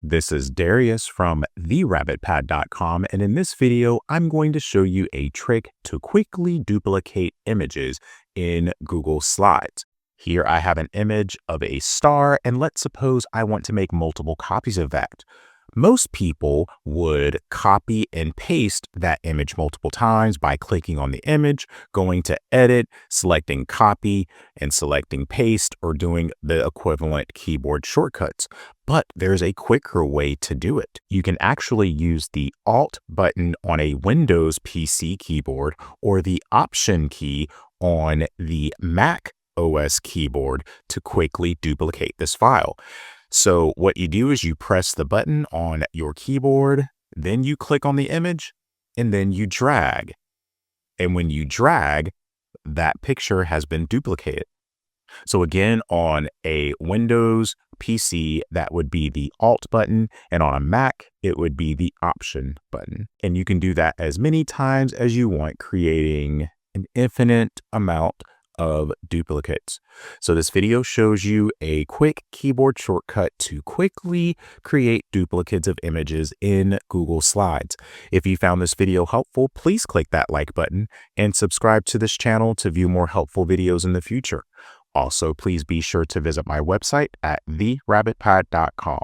This is Darius from therabbitpad.com, and in this video, I'm going to show you a trick to quickly duplicate images in Google Slides. Here I have an image of a star, and let's suppose I want to make multiple copies of that. Most people would copy and paste that image multiple times by clicking on the image, going to edit, selecting copy, and selecting paste, or doing the equivalent keyboard shortcuts. But there's a quicker way to do it. You can actually use the Alt button on a Windows PC keyboard or the Option key on the MacOS keyboard to quickly duplicate this file. So what you do is you press the button on your keyboard, then you click on the image, and then you drag. And when you drag, that picture has been duplicated. So again, on a Windows PC, that would be the Alt button, and on a Mac, it would be the Option button. And you can do that as many times as you want, creating an infinite amount of duplicates. So this video shows you a quick keyboard shortcut to quickly create duplicates of images in Google Slides. If you found this video helpful, please click that like button and subscribe to this channel to view more helpful videos in the future. Also, please be sure to visit my website at therabbitpad.com.